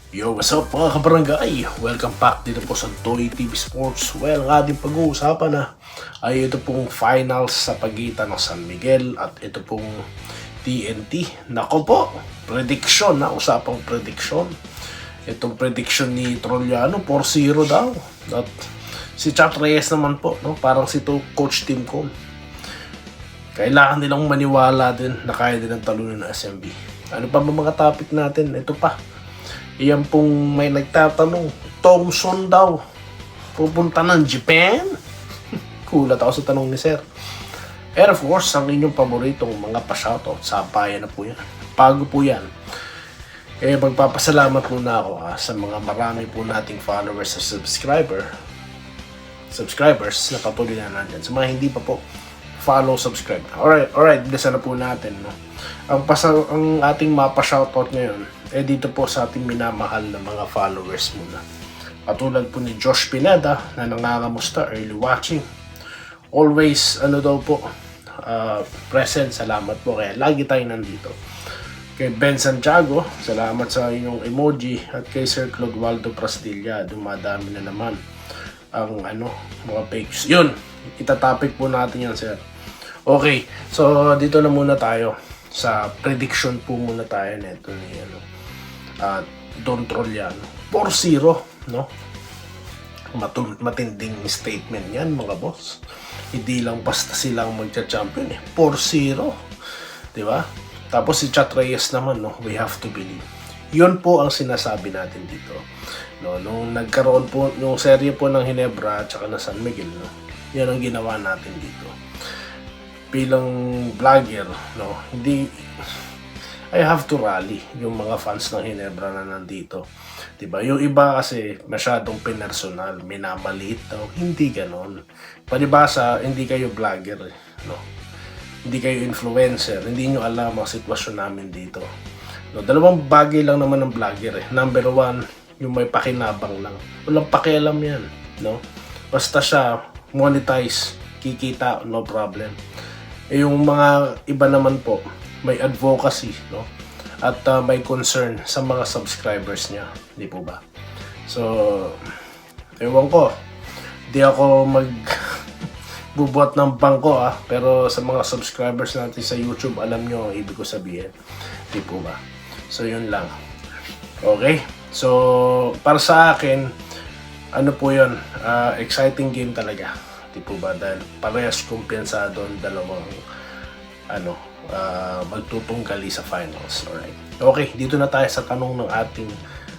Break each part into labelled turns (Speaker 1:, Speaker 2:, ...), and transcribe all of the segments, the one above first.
Speaker 1: Yo, what's up mga kabarangay? Welcome back dito po sa Toy TV Sports. Well, ang ating pag-uusapan ay ito pong finals sa pagitan ng San Miguel at ito pong TNT. Nako po, prediction usapang prediction. Itong prediction ni Trollano, 4-0 daw. At si Chuck Reyes naman po, no? Parang si Coach Tim Cole. Kailangan nilang maniwala din na kaya din ang talunin ng SMB. Ano pa ba mga topic natin? Ito pa. Iyan pong may nagtatanong, Thompson daw, pupunta ng Japan? Kulat ako sa tanong ni Sir. And of course, ang inyong paboritong mga pa-shoutout, sampayan na po yan. Pago po yan. Magpapasalamat muna ako sa mga marami po nating followers sa subscribers na patuloy na nandyan. Sa mga hindi pa po, follow, subscribe. Alright, bilisan na po natin. No? Ang ating mapa-shoutout ngayon, dito po sa ating minamahal na mga followers muna. Katulad po ni Josh Pineda na nangangamusta, early watching. Always, present, salamat po. Kaya lagi tayo nandito. Kay Ben Santiago, salamat sa inyong emoji. At kay Sir Claude Waldo Prastilla, dumadami na naman ang mga pages. Yun, itatopic po natin yan, sir. Okay, so dito na muna tayo sa prediction po muna tayo nito ni Don Trollano. 4-0, no? Matinding statement yan, mga boss. Hindi lang basta silang magcha-champion 4-0. Di ba? Tapos si Chuck Reyes naman, no? We have to believe. Yun po ang sinasabi natin dito. No, nung nagkaroon po, yung serye po ng Ginebra at saka na San Miguel, no? Yan ang ginawa natin dito. Bilang vlogger, no? I have to rally yung mga fans ng Ginebra na nandito. Diba? Yung iba kasi masyadong pinersonal, minamaliit daw. Hindi ganon. Palibasa, hindi kayo vlogger, no? Hindi kayo influencer. Hindi nyo alam ang sitwasyon namin dito. No, dalawang bagay lang naman ng vlogger. Number one, yung may pakinabang lang. Walang pakialam yan. No? Basta siya monetize, kikita, no problem. Yung mga iba naman po, may advocacy, no? At may concern sa mga subscribers niya, di po ba? So, ewan ko, di ako bubuhat ng bangko pero sa mga subscribers natin sa YouTube, alam nyo ang ibig ko sabihin, di po ba? So, yun lang. Okay? So, para sa akin, po yun, exciting game talaga, di po ba? Dahil parehas kumpiyensado ang dalawang magtutunggali sa finals. Alright. Okay, dito na tayo sa tanong ng ating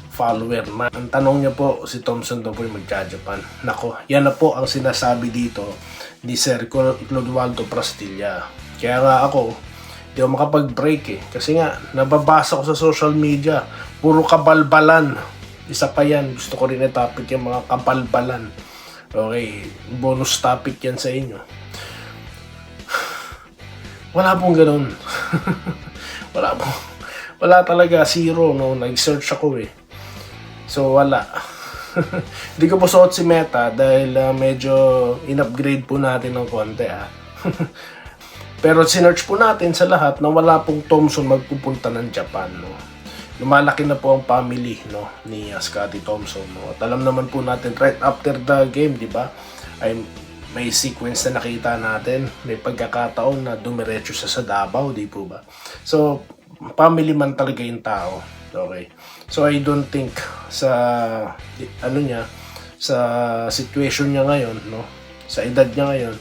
Speaker 1: follower. Ang tanong niya po, si Thompson daw po yung magja-Japan. Nako, yan na po ang sinasabi dito ni Sir Claude Waldo Prastilla. Kaya nga ako, di ako makapag-break kasi nga, nababasa ko sa social media, puro kabalbalan. Isa pa yan, gusto ko rin i-topic yung mga kabalbalan. Okay, bonus topic yan sa inyo. Wala pong ganun. Wala talaga, zero, no? Nag-search ako So, wala. Hindi ko po suot si Meta dahil medyo in-upgrade po natin ng konti, Pero sinearch po natin sa lahat na wala pong Thompson magpupunta ng Japan, no? Lumalaki na po ang family, no, ni Scottie Thompson, no? At alam naman po natin right after the game, di ba? May sequence na nakita natin, may pagkakataon na dumiretso siya sa Davao, di po ba? So, family man talaga yung tao. Okay. So, I don't think sa sa situation niya ngayon, no? Sa edad niya ngayon,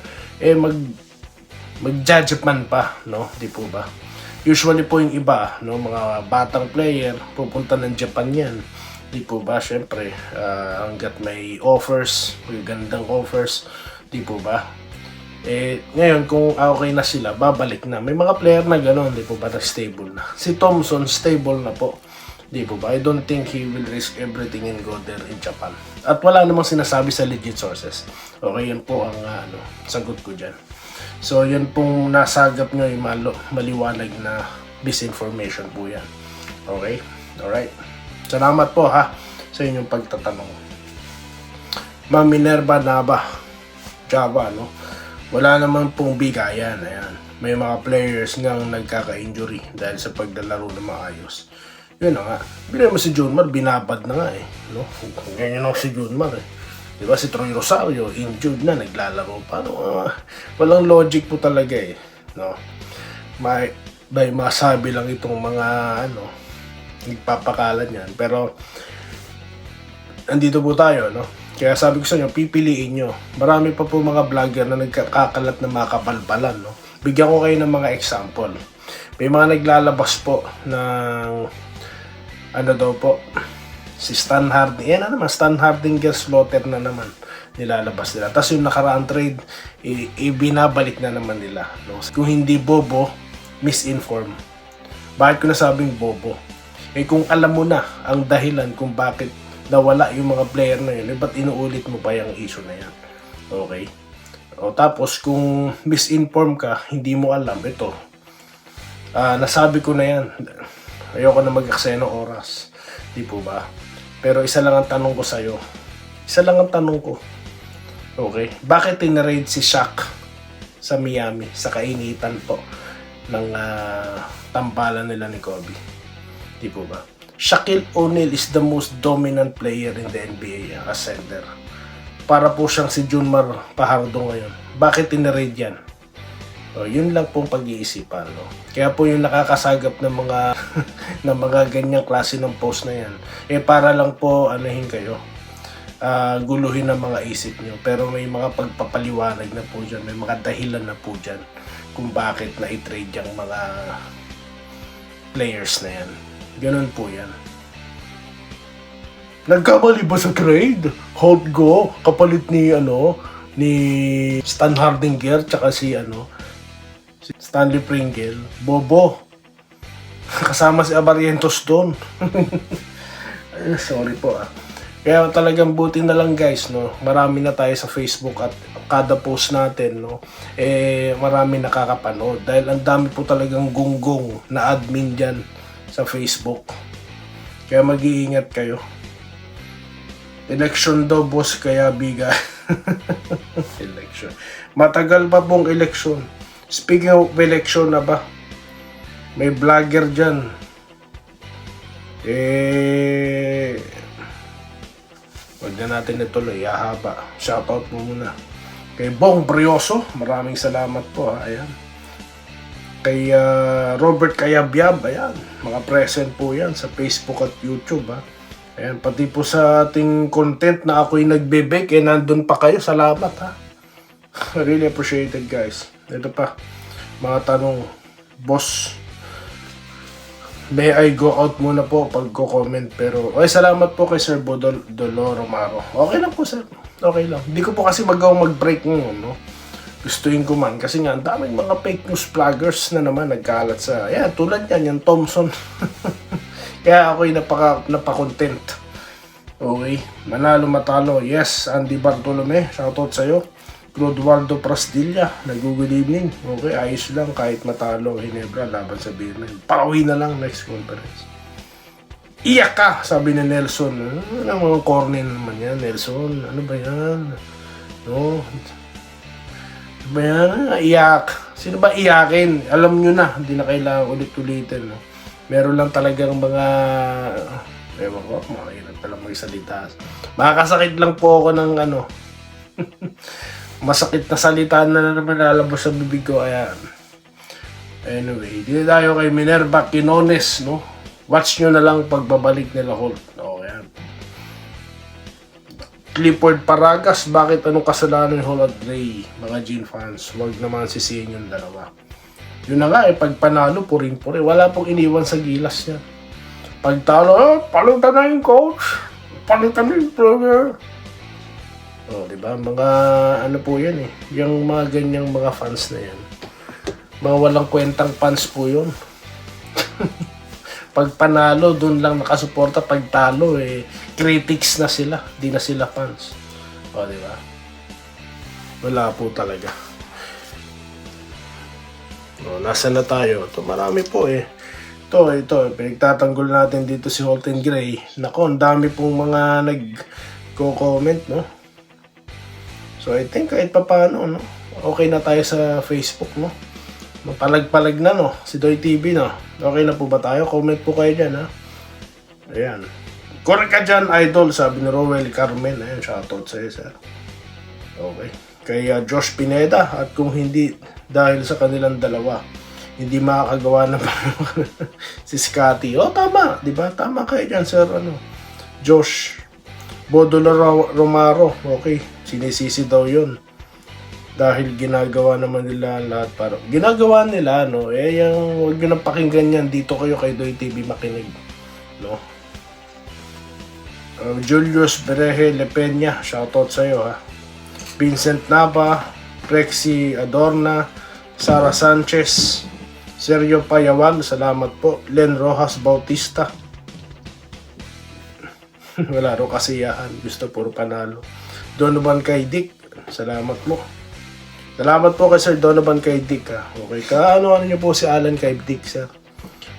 Speaker 1: mag-Japan pa, no? Di po ba? Usually po yung iba, no, mga batang player, pupunta ng Japan yan. Di po ba? Syempre, hanggat may offers, may gandang offers, di po ba? Ngayon, kung okay na sila, babalik na. May mga player na gano'n, di po ba, na stable na. Si Thompson, stable na po. Di po ba? I don't think he will risk everything and go there in Japan. At wala namang sinasabi sa legit sources. Okay, yan po ang sagot ko dyan. So, yan pong nasagap nyo yung maliwanag na misinformation po yan. Okay? Alright. Salamat po sa inyong pagtatanong. Ma'am Minerva Nava, Java, no? Wala naman pong bigayan. Ayan. May mga players ngang nagkaka-injury dahil sa paglalaro na maayos. Yun na nga. Bigyan mo si Junmar, binabad na nga eh. No? Ganyan ako si Junmar eh. Diba si Troy Rosario, injured na, naglalaro. Paano? Walang logic po talaga eh. No? May masabi lang itong mga nagpapakalan yan. Pero, andito po tayo, no? Kaya sabi ko sa inyo, pipiliin nyo. Marami pa po mga vlogger na nagkakalat na mga kabalbalan, no? Bigyan ko kayo ng mga example. May mga naglalabas po ng si Stan Hardinger. Yan na naman, Stan Hardinger slaughter na naman nilalabas nila. Tapos yung nakaraan trade, ibinabalik na naman nila. No? Kung hindi bobo, misinform. Bakit ko nasabing bobo? Kung alam mo na ang dahilan kung bakit nawala yung mga player na yun, ba't inuulit mo pa yung issue na yan? Okay? O tapos, kung misinform ka, hindi mo alam, ito, nasabi ko na yan. Ayoko na mag-aksaya ng oras. Di po ba? Pero isa lang ang tanong ko sa'yo. Isa lang ang tanong ko. Okay? Bakit tinarade si Shaq sa Miami? Sa kainitan po ng tampalan nila ni Kobe. Di po ba? Shaquille O'Neal is the most dominant player in the NBA as center. Para po siyang si Junmar Fajardo ngayon. Bakit tinarade yan? So, yun lang pong pag-iisipan. No? Kaya po yung nakakasagap ng mga ng mga ganyang klase ng post na yan. Para lang po anuhin kayo. Guluhin ang mga isip nyo. Pero may mga pagpapaliwanag na po dyan. May mga dahilan na po dyan kung bakit na-trade yung mga players na yan. Ganun po yan. Nagkamali ba sa trade? Hold go, kapalit ni ni Stan Hardinger tsaka si si Stanley Pringle. Bobo. Kasama si Abarrientos doon. Sorry po Kaya talagang buti na lang guys, no. Marami na tayo sa Facebook at kada post natin, no. Marami nakakapanood dahil ang dami po talagang gunggong na admin diyan sa Facebook. Kaya mag-iingat kayo. Election daw, boss, kaya biga. Election. Matagal pa pong election. Speaking of election na ba? May vlogger dyan. Wag na natin ituloy. Haba. Shoutout mo muna. Kay Bong Brioso. Maraming salamat po. Ayan. Kay Robert Kayabyab. Ayan. Mga present po yan sa Facebook at YouTube. Ayan, pati po sa ating content na ako'y nagbe-bake, nandun pa kayo. Salamat Really appreciated guys. Ito pa, mga tanong. Boss, may I go out muna po pag comment pero salamat po kay Sir Doloro Maro. Okay lang po sir. Okay lang. Hindi ko po kasi mag-break ngayon, no? Gustuin ko man kasi nga ang daming mga fake news vloggers na naman nagkalat sa tulad yan, yung Thompson. Kaya ako'y napakontent. Okay. Manalo matalo. Yes, Andy Bartolome. Shoutout sa'yo. Clodoaldo Prasdilla. Good evening. Okay, ayos lang kahit matalo Ginebra laban sa Birman. Pauwi na lang next conference. Iyak ka, sabi ni Nelson. Ano mga corny naman yan, Nelson? Ano ba yan? No? Ano ba yan? Iyak. Sino ba iyakin? Alam nyo na. Hindi na kailangan ulit-ulitin. No? Meron lang talagang mga ewan ko, makakailan palang magsalita. Makakasakit lang po ako ng masakit na salita na naman lalabas sa bibig ko. Ayan. Anyway, dito tayo kay Minerva Quinones, no? Watch nyo na lang pagbabalik nila Holt. O, ayan. Clifford Paragas, bakit anong kasalanan ni Holt at Gray? Mga Gene fans, huwag naman sisihin yung dalawa. Yun na nga pag panalo, puring-puri. Wala pong iniwan sa gilas niya. Pag talo, palitan na yung coach. Palitan na yung player. Diba? Mga po yan Yung mga ganyang mga fans na yan. Mga walang kwentang fans po yun. Pag panalo, dun lang nakasuporta. Pag talo, critics na sila. Di na sila fans. Diba? Wala po talaga. Nasa na tayo? Ito, marami po Ito, pinagtatanggol natin dito si Holton Gray. Nako, ang dami pong mga nag-comment, no? So, I think kahit pa paano, no? Okay na tayo sa Facebook, no? Mapalag-palag na, no? Si Doy TV, no? Okay na po ba tayo? Comment po kayo dyan, ha? Ayan. Correct ka dyan, idol, sabi ni Rowell Carmen. Ayan, shoutout sa'yo, sir. Okay. Kay Josh Pineda, at kung hindi dahil sa kanilang dalawa, hindi makakagawa ng si Scotty. Oh, tama, di ba? Tama kayo dyan, sir. Josh Bodola Romaro. Okay, sinisisi daw yun. Dahil ginagawa naman nila lahat para... Ginagawa nila, no? Yung huwag nyo nang pakinggan yan. Dito kayo kay Doy TV makinig. No? Julius Bereje Lepeña, shoutout sa'yo, ha? Vincent Nava, Prexy Adorna, Sara Sanchez, Sergio Payawan, salamat po. Len Rojas Bautista. Wala ro kasiyahan, gusto puro panalo. Donovan Kaidik, salamat mo. Salamat po kay Sir Donovan Kaidik, ha. Okay, ano niyo po si Alan Kaidik, sir.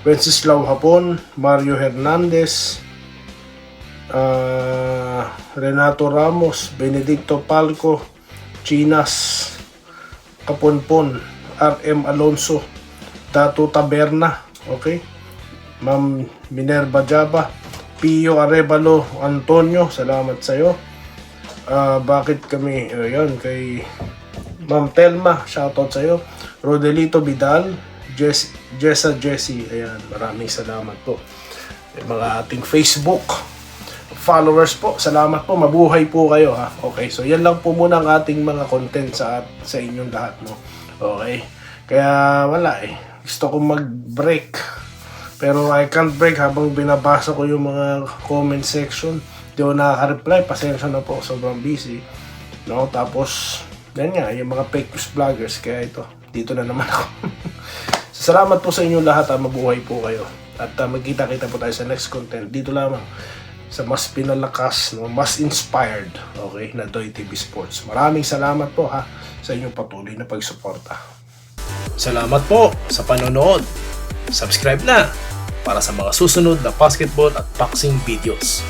Speaker 1: Wenceslao Hapon, Mario Hernandez, Renato Ramos, Benedicto Palco, Chinas Kaponpon, RM Alonso, Dato Taberna, okay, Ma'am Minerva Jaba, Pio Arevalo Antonio, salamat sa'yo. Bakit kami, yun, kay Ma'am Telma, shoutout sa'yo. Rodelito Vidal, Jessa Jessie, ayan, maraming salamat po. Mga ating Facebook followers po, salamat po, mabuhay po kayo, ha. Okay, so yan lang po muna ang ating mga content sa inyong lahat, no. Okay, kaya wala gusto ko mag-break pero I can't break habang binabasa ko yung mga comment section. Di ako nakaka-reply, pasensya na po, sobrang busy, no. Tapos yan nga, yung mga fake news vloggers, kaya dito na naman ako. So, salamat po sa inyong lahat, mabuhay po kayo at magkita-kita po tayo sa next content dito lamang sa mas pinalakas, no, mas inspired, okay, na Doy TV Sports. Maraming salamat po, ha, sa inyong patuloy na pagsuporta.
Speaker 2: Salamat po sa panonood. Subscribe na para sa mga susunod na basketball at boxing videos.